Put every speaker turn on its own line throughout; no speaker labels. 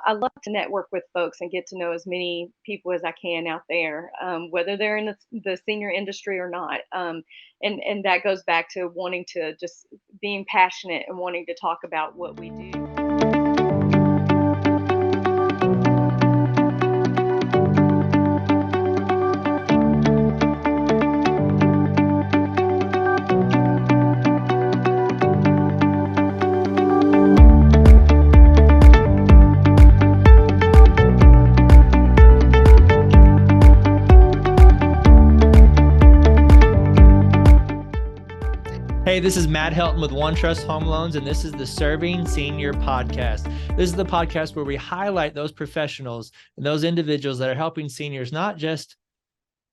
I love to network with folks and get to know as many people as I can out there, whether they're in the senior industry or not. And that goes back to wanting to just being passionate and wanting to talk about what we do.
Hey, this is Matt Helton with OneTrust Home Loans, and this is the Serving Senior Podcast. This is the podcast where we highlight those professionals and those individuals that are helping seniors not just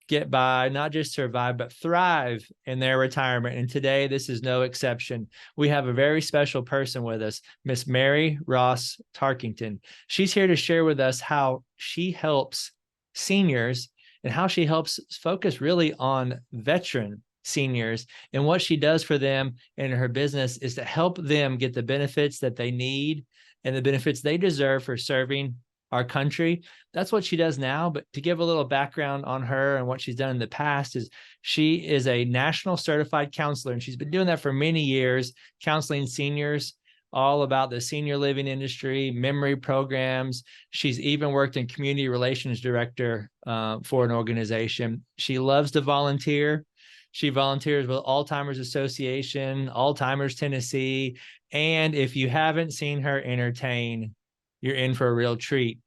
get by, not just survive, but thrive in their retirement. And today, this is no exception. We have a very special person with us, Miss Mary Ross-Tarkington. She's here to share with us how she helps seniors and how she helps focus really on veteran seniors, and what she does for them in her business is to help them get the benefits that they need and the benefits they deserve for serving our country. That's what she does now. But to give a little background on her and what she's done in the past is she is a national certified counselor, and she's been doing that for many years, counseling seniors all about the senior living industry, memory programs. She's even worked in community relations director for an organization. She loves to volunteer. She volunteers with Alzheimer's Association, Alzheimer's Tennessee. And if you haven't seen her entertain, you're in for a real treat.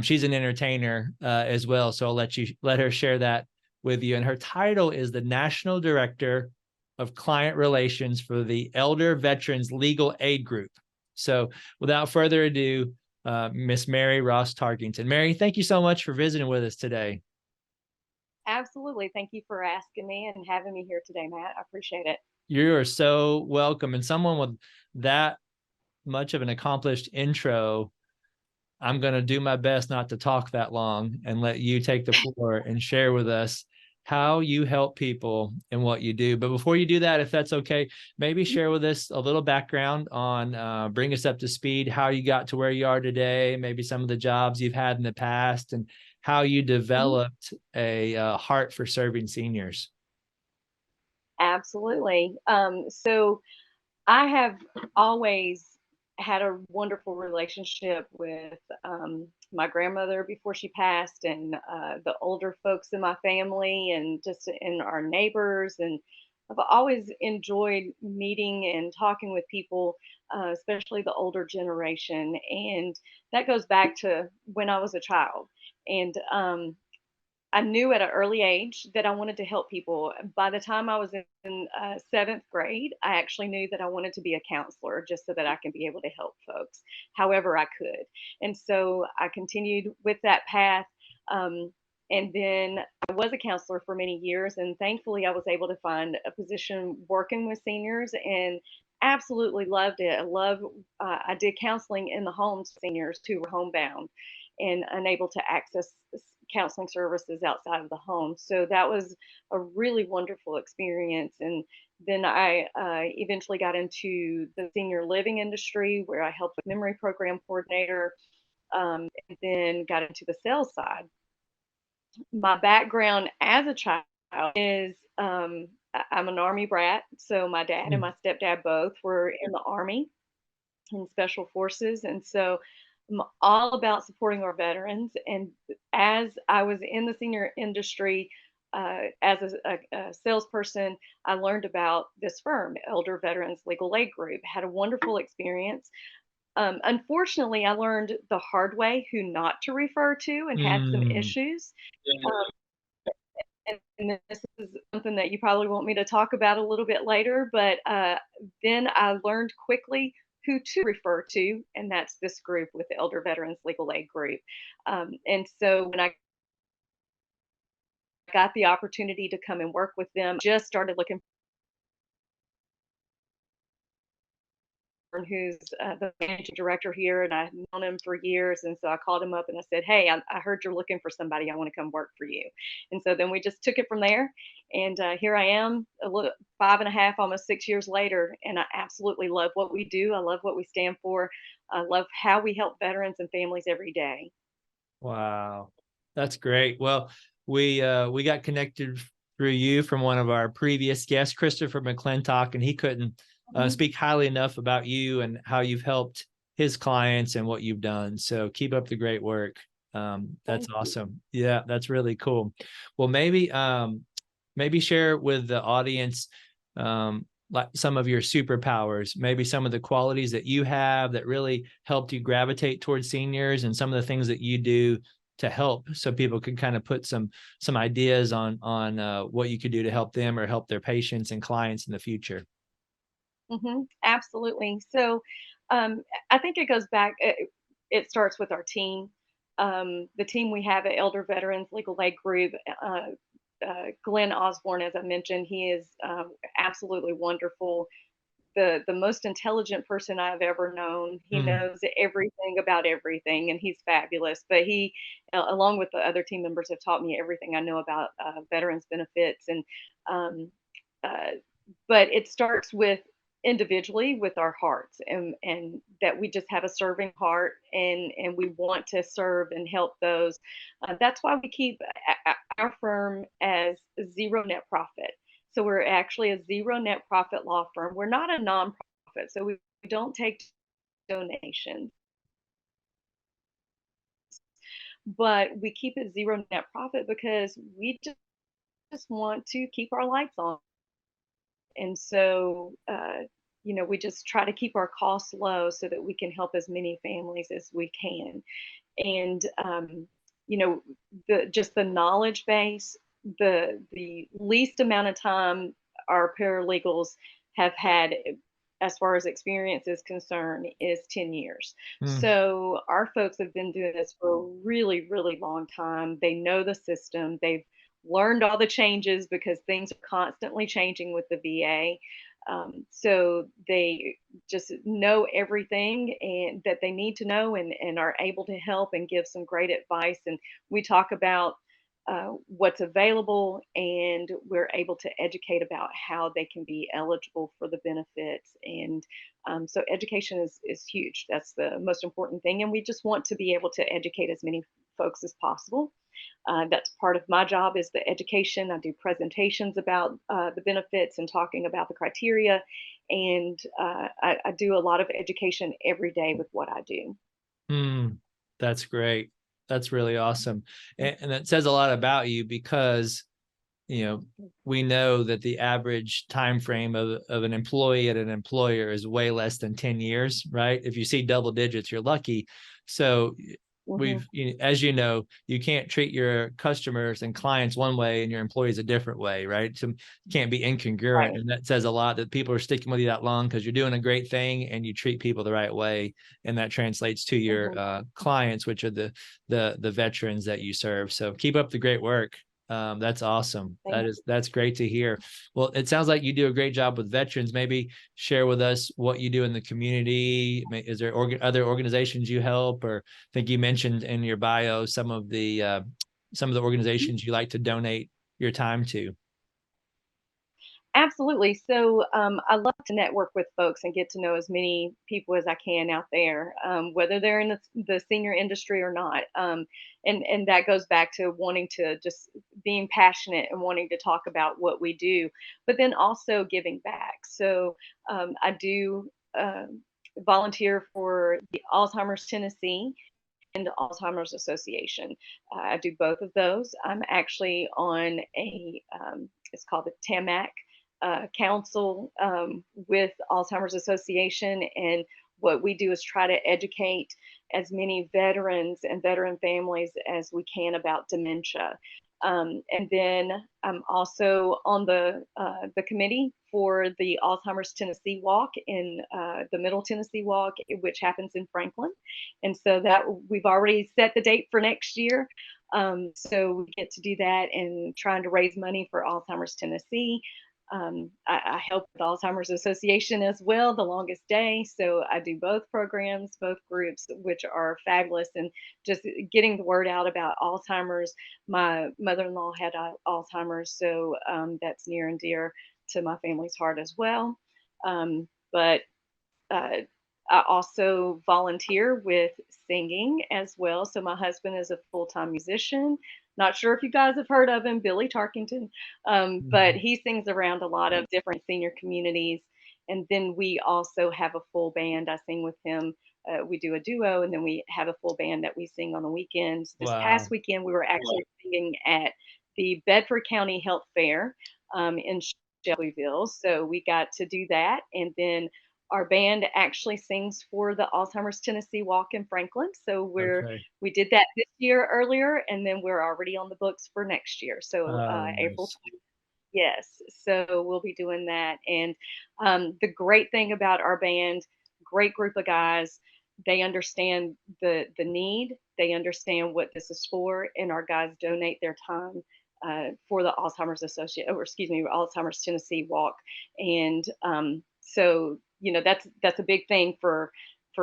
She's an entertainer as well. So I'll let her share that with you. And her title is the National Director of Client Relations for the Elder Veterans Legal Aid Group. So without further ado, Miss Mary Ross-Tarkington. Mary, thank you so much for visiting with us today.
Absolutely. Thank you for asking me and having me here today, Matt. I appreciate it.
You are so welcome. And someone with that much of an accomplished intro, I'm going to do my best not to talk that long and let you take the floor and share with us how you help people and what you do. But before you do that, if that's okay, maybe share with us a little background on, bring us up to speed, how you got to where you are today, maybe some of the jobs you've had in the past, and how you developed a heart for serving seniors.
Absolutely. So I have always had a wonderful relationship with my grandmother before she passed, and the older folks in my family, and just in our neighbors. And I've always enjoyed meeting and talking with people, especially the older generation. And that goes back to when I was a child. And I knew at an early age that I wanted to help people. By the time I was in seventh grade, I actually knew that I wanted to be a counselor just so that I can be able to help folks however I could. And so I continued with that path. And then I was a counselor for many years, and thankfully I was able to find a position working with seniors and absolutely loved it. I did counseling in the homes, seniors who were homebound and unable to access counseling services outside of the home. So that was a really wonderful experience. And then I eventually got into the senior living industry where I helped with memory program coordinator, and then got into the sales side. My background as a child is I'm an Army brat. So my dad and my stepdad both were in the Army in special forces. And so I'm all about supporting our veterans. And as I was in the senior industry, as a salesperson, I learned about this firm, Elder Veterans Legal Aid Group. Had a wonderful experience. Unfortunately, I learned the hard way who not to refer to and had some issues. And this is something that you probably want me to talk about a little bit later, but then I learned quickly who to refer to, and that's this group with the Elder Veterans Legal Aid Group. And so when I got the opportunity to come and work with them, just started looking who's the managing director here, and I've known him for years. And so I called him up and I said, "Hey, I heard you're looking for somebody. I want to come work for you." And so then we just took it from there. And here I am, 5.5, almost 6 years later, and I absolutely love what we do. I love what we stand for. I love how we help veterans and families every day.
Wow, that's great. Well, we got connected through you from one of our previous guests, Christopher McClintock, and he couldn't
Mhm.
speak highly enough about you and how you've helped his clients and what you've done. So keep up the great work. That's
Thank you.
awesome. Yeah, that's really cool. Well, maybe share with the audience like some of your superpowers, maybe some of the qualities that you have that really helped you gravitate towards seniors, and some of the things that you do to help, so people can kind of put some ideas on what you could do to help them or help their patients and clients in the future.
Absolutely. So, I think it goes back. It starts with our team. The team we have at Elder Veterans Legal Aid Group. Glenn Osborne, as I mentioned, he is absolutely wonderful. The most intelligent person I've ever known. He
Mm,
knows everything about everything, and he's fabulous. But he, along with the other team members, have taught me everything I know about veterans benefits. And um, uh, but it starts with individually with our hearts, and that we just have a serving heart, and we want to serve and help those. That's why we keep our firm as zero net profit. So we're actually a zero net profit law firm. We're not a nonprofit, so we don't take donations, but we keep it zero net profit because we just want to keep our lights on. And so, we just try to keep our costs low so that we can help as many families as we can. And you know, the knowledge base, the least amount of time our paralegals have had as far as experience is concerned is 10 years.
mm,
So our folks have been doing this for a really, really long time. They know the system. They've learned all the changes because things are constantly changing with the VA. So they just know everything and that they need to know, and are able to help and give some great advice. And we talk about what's available, and we're able to educate about how they can be eligible for the benefits. And so education is huge. That's the most important thing. And we just want to be able to educate as many folks as possible. That's part of my job is the education. I do presentations about the benefits and talking about the criteria, and I do a lot of education every day with what I do.
mm. That's great. That's really awesome. And that says a lot about you, because you know we know that the average time frame of an employee at an employer is way less than 10 years, right? If you see double digits, you're lucky. So
Hmm.
as you know, you can't treat your customers and clients one way and your employees a different way, right? So you can't be incongruent.
Right.
And that says a lot that people are sticking with you that long, because you're doing a great thing and you treat people the right way. And that translates to your
Hmm.
clients, which are the veterans that you serve. So keep up the great work. That's awesome.
Thank
That's great to hear. Well, it sounds like you do a great job with veterans. Maybe share with us what you do in the community. Is there other organizations you help? Or I think you mentioned in your bio some of the
you.
organizations you like to donate your time to.
Absolutely. So I love to network with folks and get to know as many people as I can out there, whether they're in the senior industry or not. And that goes back to wanting to just being passionate and wanting to talk about what we do, but then also giving back. So I do volunteer for the Alzheimer's Tennessee and the Alzheimer's Association. I do both of those. I'm actually on it's called the TAMAC council with Alzheimer's Association. And what we do is try to educate as many veterans and veteran families as we can about dementia. And then I'm also on the committee for the Alzheimer's Tennessee Walk in the Middle Tennessee Walk, which happens in Franklin. And so that we've already set the date for next year. So we get to do that and trying to raise money for Alzheimer's Tennessee. I help with Alzheimer's Association as well, the longest day. So I do both programs, both groups, which are fabulous. And just getting the word out about Alzheimer's. My mother-in-law had Alzheimer's, so that's near and dear to my family's heart as well. But uh, I also volunteer with singing as well. So my husband is a full-time musician. Not sure if you guys have heard of him, Billy Tarkington, but he sings around a lot of different senior communities. And then we also have a full band. I sing with him. We do a duo, and then we have a full band that we sing on the weekends. This past
Wow.
weekend, we were actually singing at the Bedford County Health Fair in Shelbyville. So we got to do that. And then our band actually sings for the Alzheimer's Tennessee Walk in Franklin. So
Okay.
we did that this year earlier, and then we're already on the books for next year. So
Oh,
April.
nice.
Yes, so we'll be doing that. And the great thing about our band, great group of guys, they understand the need, they understand what this is for, and our guys donate their time for the Alzheimer's Associate, or excuse me, Alzheimer's Tennessee Walk. And so that's a big thing for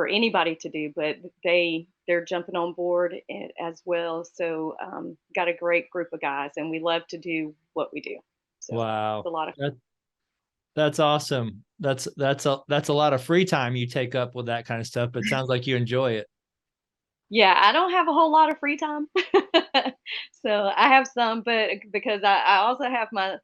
anybody to do, but they're jumping on board as well. So got a great group of guys, and we love to do what we do. So it's
Wow.
a lot of
That that's awesome. That's a lot of free time you take up with that kind of stuff, but it sounds like you enjoy it.
yeah. I don't have a whole lot of free time, so I have some, but because I also have my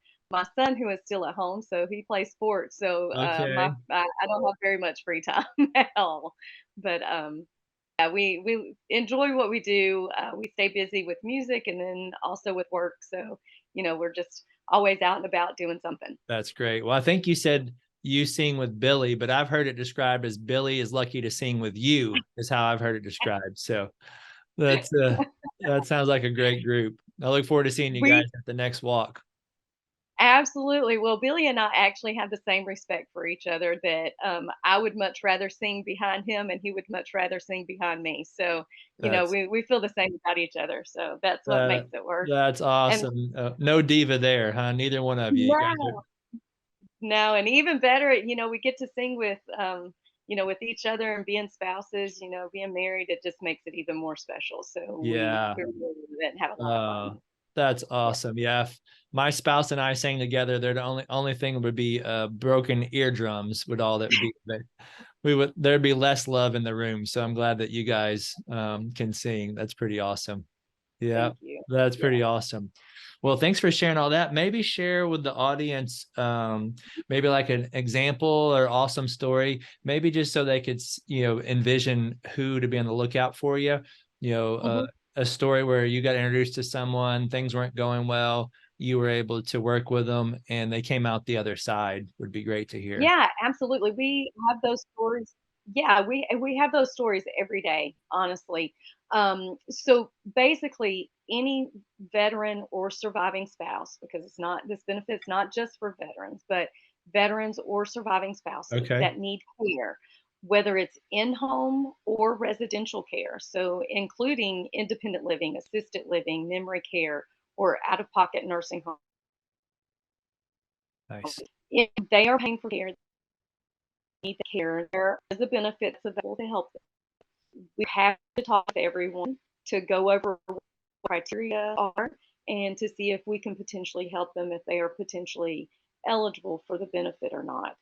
son who is still at home, so he plays sports. So
Okay.
I don't have very much free time at all. But yeah, we enjoy what we do. We stay busy with music and then also with work. So we're just always out and about doing something.
That's great. Well, I think you said you sing with Billy, but I've heard it described as Billy is lucky to sing with you, is how I've heard it described. So that's that sounds like a great group. I look forward to seeing you guys
We
at the next walk.
Absolutely. Well, Billy and I actually have the same respect for each other that I would much rather sing behind him and he would much rather sing behind me. So,
That's
we feel the same about each other. So that's what
uh,
makes it work.
that's
And
awesome. No diva there, huh? Neither one of you. You guys are
no, no, and even better, we get to sing with each other and being spouses, being married, it just makes it even more special. So
yeah.
we really love it and have a lot of
Uh,
fun.
that's
Yeah.
awesome. Yeah. If my spouse and I sang together, they're the only thing would be broken eardrums would all that would be. But there'd be less love in the room. So I'm glad that you guys can sing. That's pretty awesome. Yeah,
Thank you.
that's
Yeah.
pretty awesome. Well, thanks for sharing all that. Maybe share with the audience, maybe like an example or awesome story, maybe just so they could, envision who to be on the lookout for you. You know, uh,
Mhm.
a story where you got introduced to someone, things weren't going well, you were able to work with them, and they came out the other side. Would be great to hear.
Yeah, absolutely. We have those stories. Yeah, we have those stories every day, honestly. So basically, any veteran or surviving spouse, because this benefit's not just for veterans, but veterans or surviving spouses
Okay.
that need care, whether it's in home or residential care, so including independent living, assisted living, memory care, or out of pocket nursing home.
Nice.
If they are paying for care, need the care, there is a benefit that's available to help them. We have to talk to everyone to go over what criteria are and to see if we can potentially help them if they are potentially eligible for the benefit or not.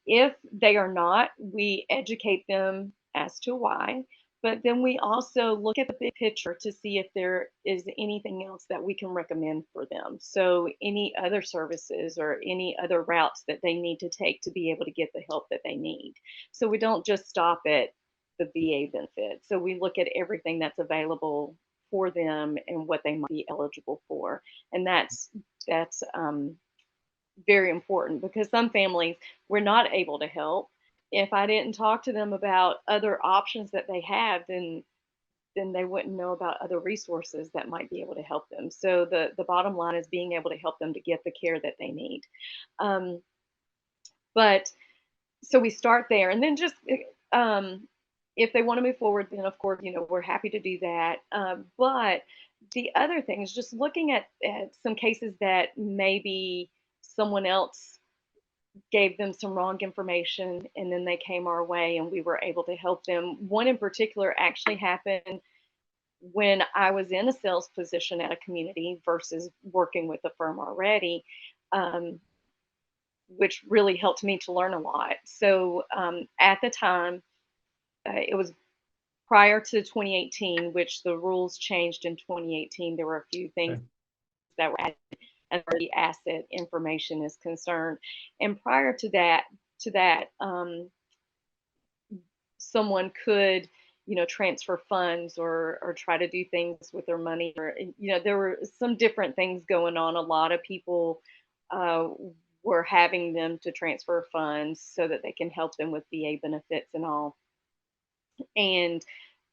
If they are not, we educate them as to why, but then we also look at the big picture to see if there is anything else that we can recommend for them. So, any other services or any other routes that they need to take to be able to get the help that they need. So, we don't just stop at the VA benefit. So, we look at everything that's available for them and what they might be eligible for. And that's very important because some families we're not able to help. If I didn't talk to them about other options that they have, then they wouldn't know about other resources that might be able to help them. So the bottom line is being able to help them to get the care that they need. Um, but so we start there, and then just if they want to move forward, then of course we're happy to do that. But the other thing is just looking at some cases that maybe someone else gave them some wrong information and then they came our way and we were able to help them. One in particular actually happened when I was in a sales position at a community versus working with a firm already, which really helped me to learn a lot. So at the time, it was prior to 2018, which the rules changed in 2018. There were a few things
Okay.
that were added as far as the asset information is concerned. And prior to that, someone could, transfer funds or try to do things with their money, or there were some different things going on. A lot of people uh, were having them to transfer funds so that they can help them with VA benefits and all. And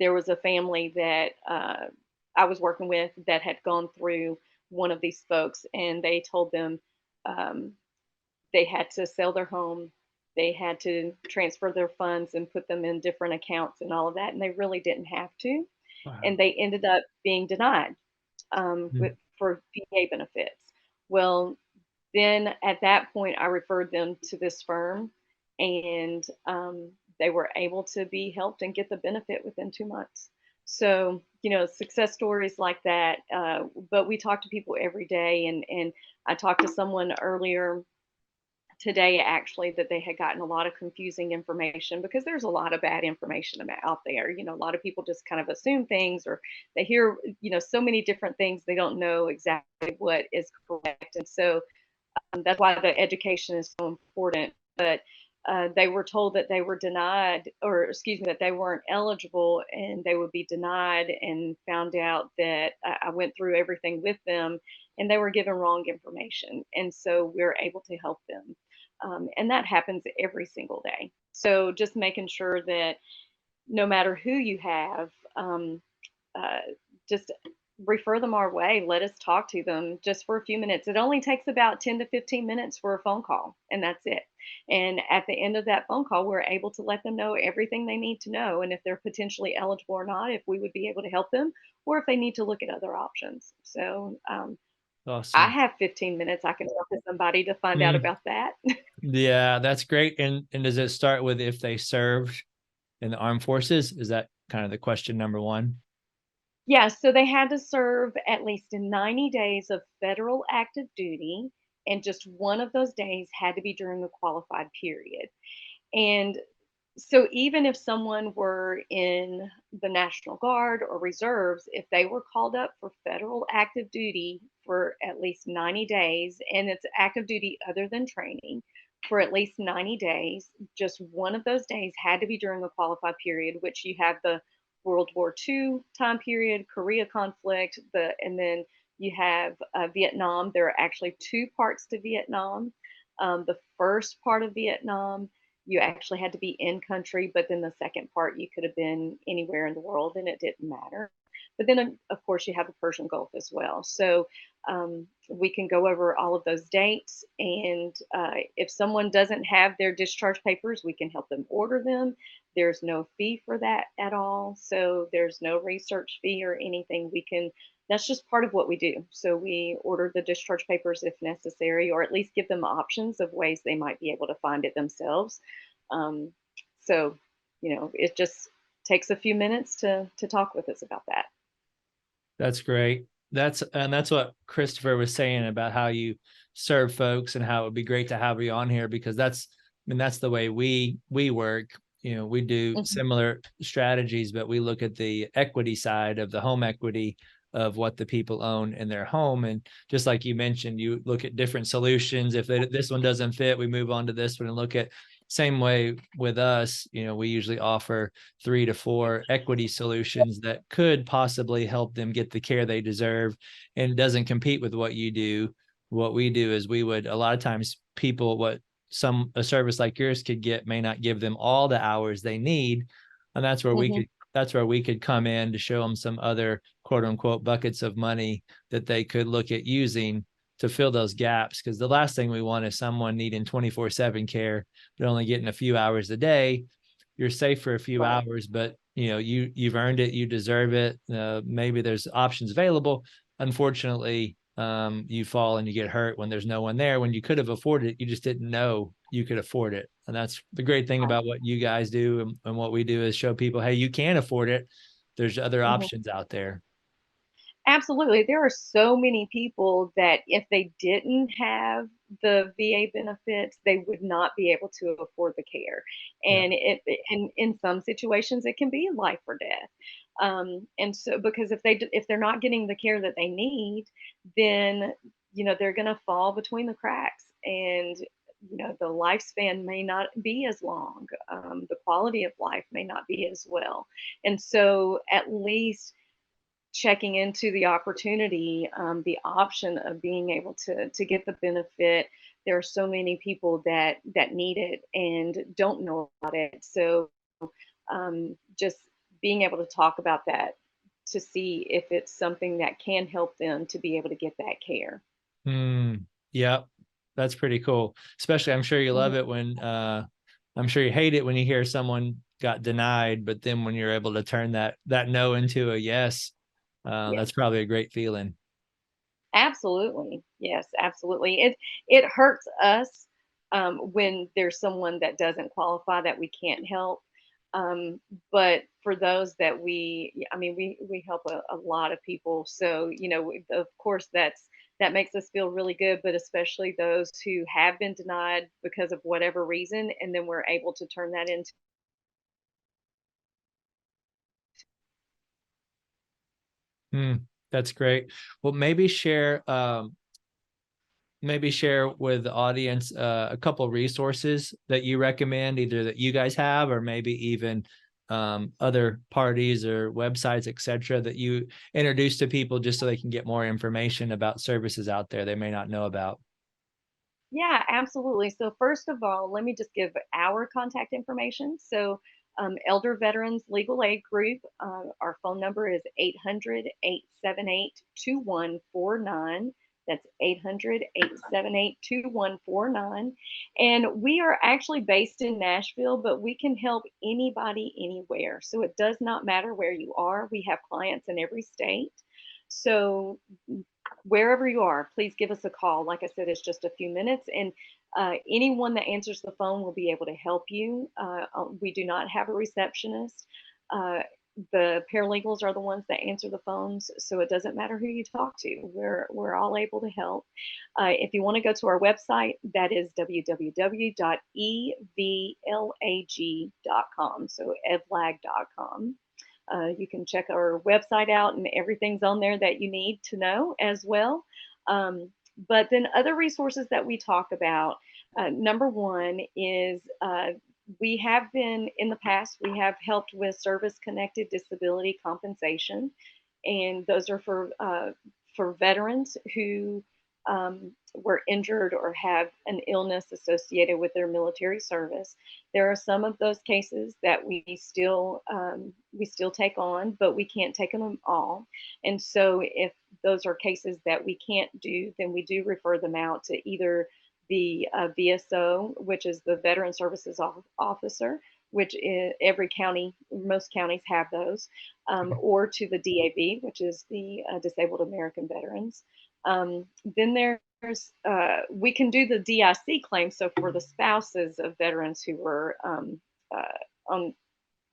there was a family that I was working with that had gone through one of these folks, and they told them um, they had to sell their home, they had to transfer their funds and put them in different accounts and all of that, and they really didn't have to.
Wow.
And they ended up being denied
Mm.
for VA benefits. Well, then at that point, I referred them to this firm, and they were able to be helped and get the benefit within 2 months. So, success stories like that. But we talk to people every day, and I talked to someone earlier today actually that they had gotten a lot of confusing information because there's a lot of bad information out there. A lot of people just kind of assume things, or they hear, so many different things, they don't know exactly what is correct. And so that's why the education is so important. But they were told that they were denied, or excuse me, that they weren't eligible and they would be denied, and found out that I went through everything with them and they were given wrong information. And so we're able to help them. And that happens every single day. So just making sure that no matter who you have, uh, just refer them our way. Let us talk to them just for a few minutes. It only takes about 10 to 15 minutes for a phone call, and that's it. And at the end of that phone call, we're able to let them know everything they need to know, and if they're potentially eligible or not, if we would be able to help them, or if they need to look at other options. So I
Awesome.
have 15 minutes. I can talk to somebody to find out
Mm.
about that.
Yeah, that's great. And does it start with if they served in the armed forces? Is that kind of the question number one?
Yeah, so they had to serve at least 90 days of federal active duty, and just one of those days had to be during the qualified period. And so even if someone were in the National Guard or reserves, if they were called up for federal active duty for at least 90 days, and it's active duty other than training for at least 90 days, just one of those days had to be during the qualified period, which you have the World War II time period, Korea conflict, and then you have Vietnam. There are actually two parts to Vietnam. The first part of Vietnam, you actually had to be in country, but then the second part, you could have been anywhere in the world and it didn't matter. But then, of course, you have the Persian Gulf as well. So we can go over all of those dates. And if someone doesn't have their discharge papers, we can help them order them. There's no fee for that at all. So there's no research fee or anything. That's just part of what we do. So we order the discharge papers if necessary, or at least give them options of ways they might be able to find it themselves. Um, so, it just takes a few minutes to talk with us about that.
That's great. That's what Christopher was saying about how you serve folks and how it would be great to have you on here, because that's the way we work. We do
Mhm.
similar strategies, but we look at the equity side of the home equity of what the people own in their home. And just like you mentioned, you look at different solutions. If this one doesn't fit, we move on to this one and look at. Same way with us, we usually offer 3 to 4 equity solutions that could possibly help them get the care they deserve, and doesn't compete with what you do. What we do is we would, a lot of times, people, what a service like yours could get may not give them all the hours they need. And
Mhm.
that's where we could come in to show them some other quote unquote buckets of money that they could look at using to fill those gaps. Because the last thing we want is someone needing 24/7 care, but only getting a few hours a day. You're safe for a few
Right.
hours, but you've earned it, you deserve it. Maybe there's options available. Unfortunately, you fall and you get hurt when there's no one there, when you could have afforded it, you just didn't know you could afford it. And that's the great thing
Right.
about what you guys do, and what we do, is show people, hey, you can afford it. There's other
Mhm.
options out there.
Absolutely. There are so many people that if they didn't have the VA benefits, they would not be able to afford the care.
Yeah.
And and in some situations, it can be life or death. And so, because if they're not getting the care that they need, then they're going to fall between the cracks, and the lifespan may not be as long. The quality of life may not be as well. And so, at least checking into the opportunity, the option of being able to get the benefit. There are so many people that need it and don't know about it. So just being able to talk about that to see if it's something that can help them to be able to get that care.
Yep. That's pretty cool. Especially, I'm sure you love
Mhm.
it when, I'm sure you hate it when you hear someone got denied, but then when you're able to turn that no into a yes,
Yeah.
that's probably a great feeling.
Absolutely. Yes, absolutely. It hurts us when there's someone that doesn't qualify that we can't help. But for those that I mean, we help a lot of people. So, of course, that makes us feel really good, but especially those who have been denied because of whatever reason, and then we're able to turn that into.
Hmm, that's great. Well, maybe share with the audience a couple resources that you recommend, either that you guys have, or maybe even other parties or websites, etc., that you introduce to people just so they can get more information about services out there they may not know about.
Yeah, absolutely. So first of all, let me just give our contact information. So Elder Veterans Legal Aid Group, our phone number is 800-878-2149. That's 800-878-2149. And we are actually based in Nashville, but we can help anybody anywhere. So it does not matter where you are. We have clients in every state. So wherever you are, please give us a call. Like I said, it's just a few minutes, and anyone that answers the phone will be able to help you. We do not have a receptionist. Uh, the paralegals are the ones that answer the phones, so it doesn't matter who you talk to. We're all able to help. If you want to go to our website, that is www.evlag.com. So evlag.com. You can check our website out, and everything's on there that you need to know as well. But then other resources that we talk about, number one is we have been in the past, we have helped with service connected disability compensation. And those are for veterans who were injured or have an illness associated with their military service. There are some of those cases that we still take on, but we can't take them all. And so, if those are cases that we can't do, then we do refer them out to either the VSO, which is the Veteran Services Officer, which is every county, most counties have those, or to the DAV, which is the Disabled American Veterans. Then there's we can do the DIC claim. So for the spouses of veterans who were on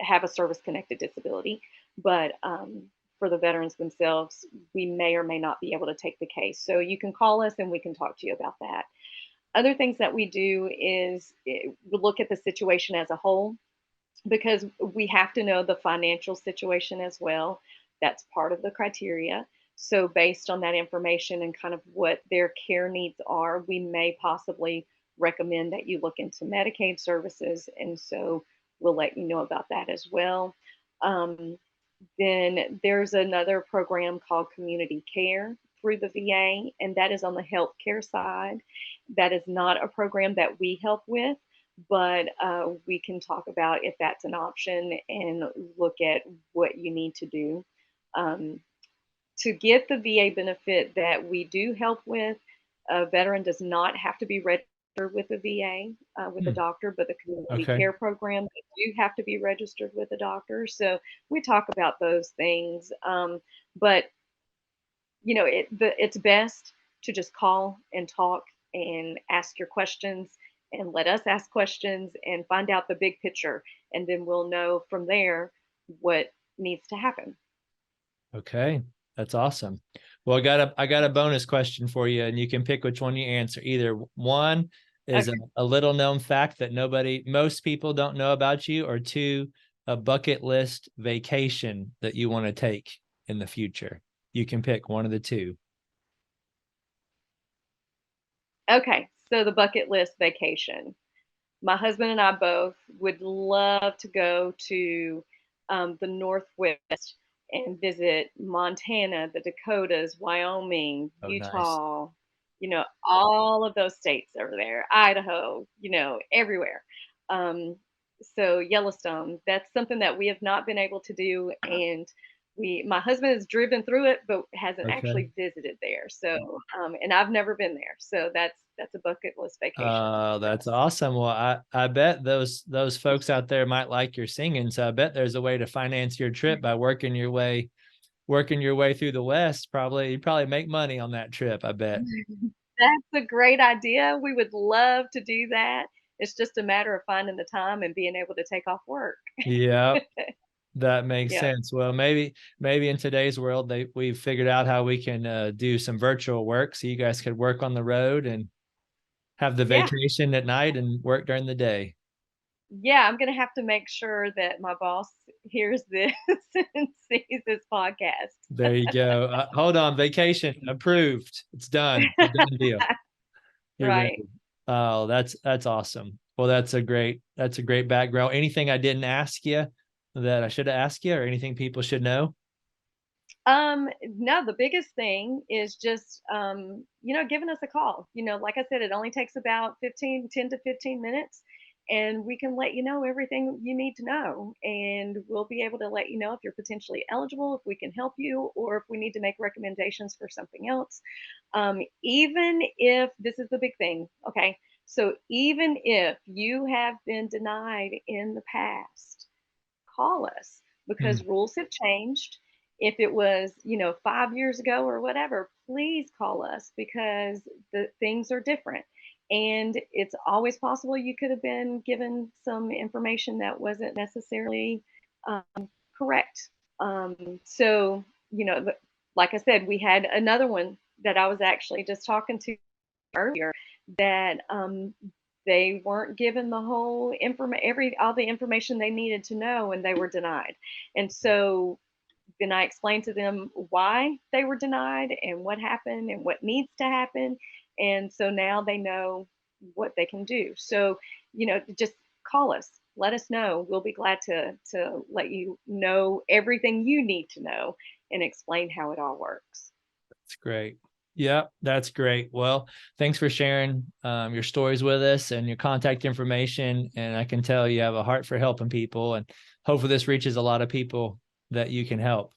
have a service connected disability, but for the veterans themselves, we may or may not be able to take the case. So you can call us and we can talk to you about that. Other things that we do is we look at the situation as a whole, because we have to know the financial situation as well. That's part of the criteria. So, based on that information and kind of what their care needs are, we may possibly recommend that you look into Medicaid services. And so, we'll let you know about that as well. Um, then there's another program called Community Care through the VA, and that is on the healthcare side. That is not a program that we help with, but we can talk about if that's an option and look at what you need to do. Um, to get the VA benefit that we do help with, a veteran does not have to be registered with the VA, with a
Hmm,
doctor, but the community
okay.
care program, they do have to be registered with a doctor. So we talk about those things. But it's best to just call and talk and ask your questions, and let us ask questions and find out the big picture, and then we'll know from there what needs to happen.
Okay. That's awesome. Well, I got a bonus question for you, and you can pick which one you answer. Either one is
Okay.
a little known fact that most people don't know about you, or two, a bucket list vacation that you want to take in the future. You can pick one of the two.
Okay. So the bucket list vacation. My husband and I both would love to go to the Northwest and visit Montana, the Dakotas, Wyoming,
Oh, nice.
Utah, all of those states over there, Idaho, everywhere. Um, so Yellowstone, that's something that we have not been able to do. And my husband has driven through it, but hasn't
Okay.
actually visited there. So, and I've never been there. So that's a bucket list vacation for
That's
us.
awesome. Well, I bet those folks out there might like your singing. So I bet there's a way to finance your trip by working your way through the West. Probably you probably make money on that trip, I bet.
That's a great idea. We would love to do that. It's just a matter of finding the time and being able to take off work.
Yeah, that makes
Yeah.
sense. Well, maybe in today's world we've figured out how we can do some virtual work, so you guys could work on the road and have the
Yeah.
vacation at night and work during the day.
Yeah. I'm going to have to make sure that my boss hears this and sees this podcast.
There you go. Hold on, vacation approved. It's done. It's a done deal. You're
Right.
ready. Oh, that's awesome. Well, that's a great background. Anything I didn't ask you that I should have asked you, or anything people should know?
No, the biggest thing is just, giving us a call. Like I said, it only takes about 10 to 15 minutes, and we can let you know everything you need to know. And we'll be able to let you know if you're potentially eligible, if we can help you, or if we need to make recommendations for something else. Even if this is the big thing, okay? So even if you have been denied in the past, call us
Hmm.
because rules have changed. If it was, 5 years ago or whatever, please call us because the things are different. And it's always possible you could have been given some information that wasn't necessarily correct. So, like I said, we had another one that I was actually just talking to earlier that they weren't given the whole all the information they needed to know, and they were denied. And so then I explained to them why they were denied and what happened and what needs to happen. And so now they know what they can do. So, just call us, let us know. We'll be glad to let you know everything you need to know and explain how it all works.
That's great. Yeah, that's great. Well, thanks for sharing your stories with us and your contact information. And I can tell you have a heart for helping people, and hopefully this reaches a lot of people that you can help.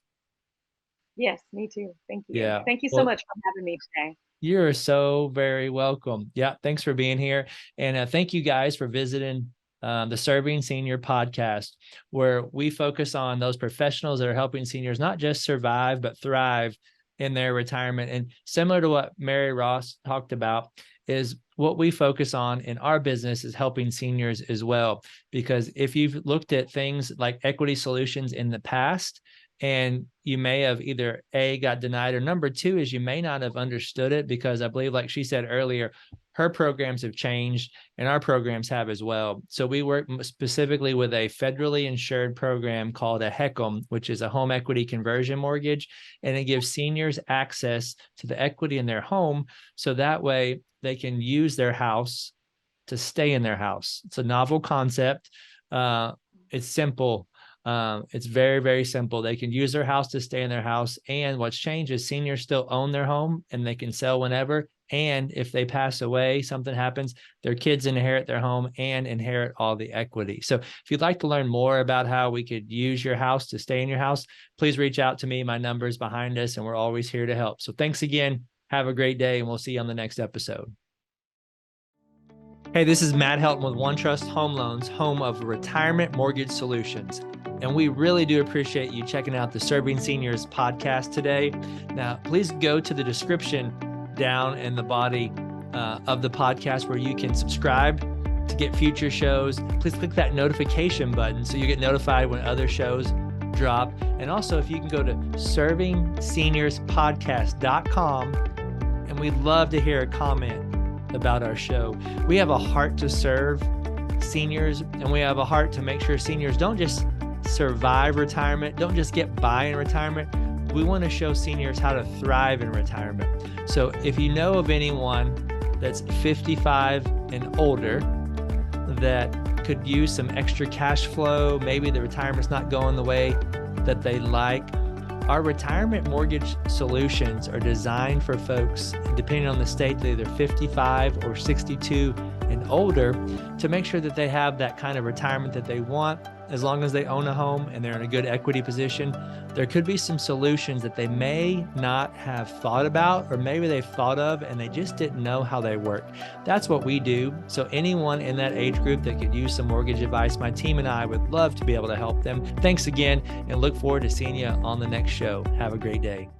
Yes, me too. Thank you.
Yeah.
Thank you so
Well,
much for having me today.
you're so very welcome. Yeah, thanks for being here. And thank you guys for visiting the Serving Senior podcast, where we focus on those professionals that are helping seniors not just survive, but thrive in their retirement. And similar to what Mary Ross talked about, is what we focus on in our business is helping seniors as well. Because if you've looked at things like equity solutions in the past, and you may have either got denied, or number two is you may not have understood it, because I believe, like she said earlier, her programs have changed and our programs have as well. So we work specifically with a federally insured program called a HECM, which is a home equity conversion mortgage, and it gives seniors access to the equity in their home, so that way they can use their house to stay in their house. It's a novel concept. It's simple. It's very, very simple. They can use their house to stay in their house. And what's changed is seniors still own their home and they can sell whenever. And if they pass away, something happens, their kids inherit their home and inherit all the equity. So if you'd like to learn more about how we could use your house to stay in your house, please reach out to me. My number is behind us and we're always here to help. So thanks again. Have a great day, and we'll see you on the next episode. Hey, this is Matt Helton with OneTrust Home Loans, home of retirement mortgage solutions. And we really do appreciate you checking out the Serving Seniors podcast today. Now, please go to the description down in the body of the podcast where you can subscribe to get future shows. Please click that notification button so you get notified when other shows drop. And also, if you can go to servingseniorspodcast.com, and we'd love to hear a comment about our show. We have a heart to serve seniors, and we have a heart to make sure seniors don't just survive retirement, don't just get by in retirement. We want to show seniors how to thrive in retirement. So if you know of anyone that's 55 and older that could use some extra cash flow, maybe the retirement's not going the way that they like, our retirement mortgage solutions are designed for folks, depending on the state, they're either 55 or 62 and older, to make sure that they have that kind of retirement that they want. As long as they own a home and they're in a good equity position, there could be some solutions that they may not have thought about, or maybe they've thought of and they just didn't know how they work. That's what we do. So anyone in that age group that could use some mortgage advice, my team and I would love to be able to help them. Thanks again, and look forward to seeing you on the next show. Have a great day.